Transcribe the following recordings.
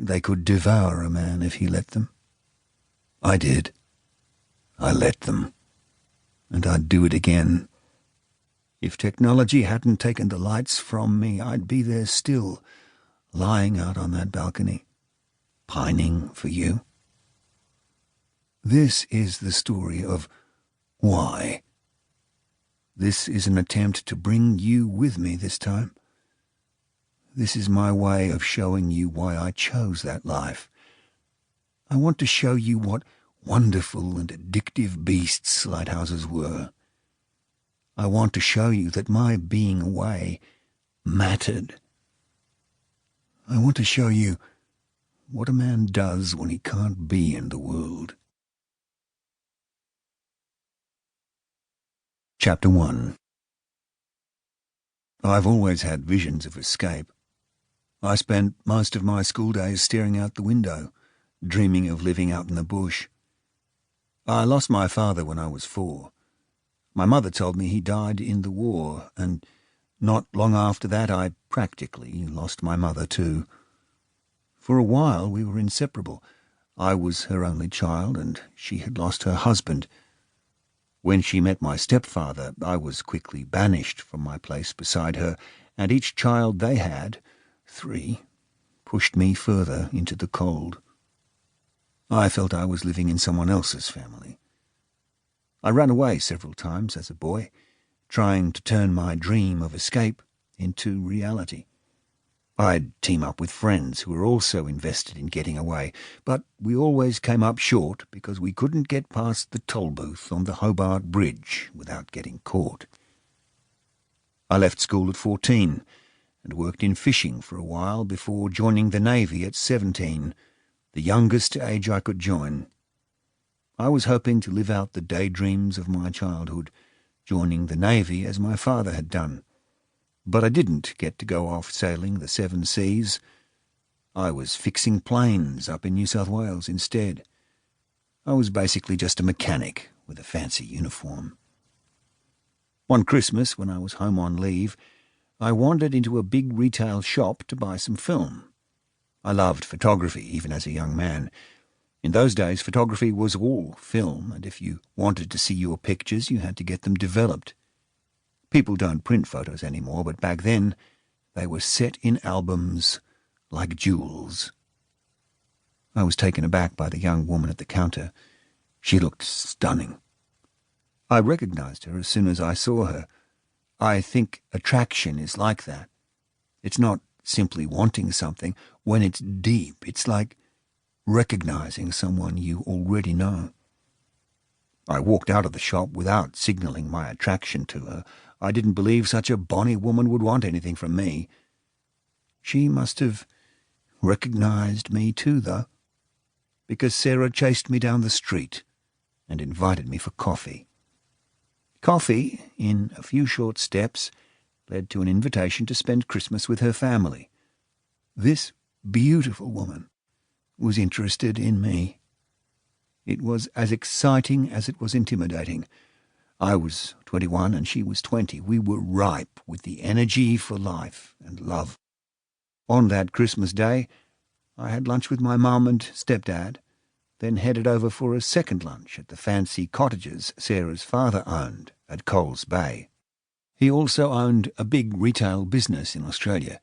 they could devour a man if he let them. I did. I let them. And I'd do it again. If technology hadn't taken the lights from me, I'd be there still, lying out on that balcony, pining for you. This is the story of why. This is an attempt to bring you with me this time. This is my way of showing you why I chose that life. I want to show you what wonderful and addictive beasts lighthouses were. I want to show you that my being away mattered. I want to show you what a man does when he can't be in the world. Chapter 1. I've always had visions of escape. I spent most of my school days staring out the window, dreaming of living out in the bush. I lost my father when I was 4. My mother told me he died in the war, and not long after that I practically lost my mother too. For a while we were inseparable. I was her only child, and she had lost her husband. When she met my stepfather, I was quickly banished from my place beside her, and each child they had, 3, pushed me further into the cold. I felt I was living in someone else's family. I ran away several times as a boy, trying to turn my dream of escape into reality. I'd team up with friends who were also invested in getting away, but we always came up short because we couldn't get past the toll booth on the Hobart Bridge without getting caught. I left school at 14 and worked in fishing for a while before joining the Navy at 17, the youngest age I could join. I was hoping to live out the daydreams of my childhood, joining the Navy as my father had done. But I didn't get to go off sailing the 7 seas. I was fixing planes up in New South Wales instead. I was basically just a mechanic with a fancy uniform. One Christmas, when I was home on leave, I wandered into a big retail shop to buy some film. I loved photography, even as a young man. In those days, photography was all film, and if you wanted to see your pictures, you had to get them developed. People don't print photos anymore, but back then they were set in albums like jewels. I was taken aback by the young woman at the counter. She looked stunning. I recognized her as soon as I saw her. I think attraction is like that. It's not simply wanting something. When it's deep, it's like recognizing someone you already know. I walked out of the shop without signalling my attraction to her. I didn't believe such a bonny woman would want anything from me. She must have recognized me too, though, because Sarah chased me down the street and invited me for coffee. Coffee, in a few short steps, led to an invitation to spend Christmas with her family. This beautiful woman was interested in me. It was as exciting as it was intimidating. I was 21 and she was 20. We were ripe with the energy for life and love. On that Christmas day, I had lunch with my mum and stepdad, then headed over for a second lunch at the fancy cottages Sarah's father owned at Coles Bay. He also owned a big retail business in Australia.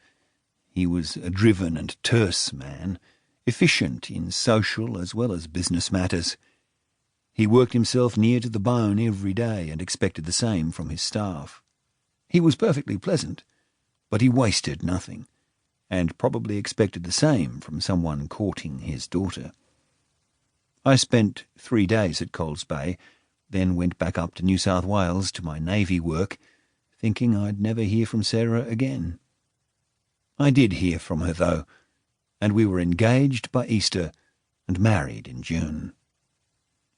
He was a driven and terse man, efficient in social as well as business matters. He worked himself near to the bone every day and expected the same from his staff. He was perfectly pleasant, but he wasted nothing, and probably expected the same from someone courting his daughter. I spent 3 days at Coles Bay, then went back up to New South Wales to my Navy work, thinking I'd never hear from Sarah again. I did hear from her, though, and we were engaged by Easter and married in June.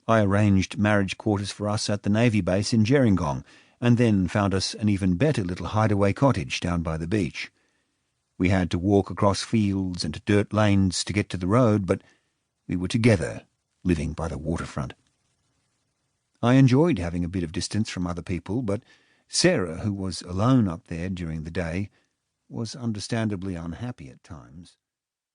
I arranged marriage quarters for us at the Navy base in Gerringong, and then found us an even better little hideaway cottage down by the beach. We had to walk across fields and dirt lanes to get to the road, but we were together, living by the waterfront. I enjoyed having a bit of distance from other people, but Sarah, who was alone up there during the day, was understandably unhappy at times.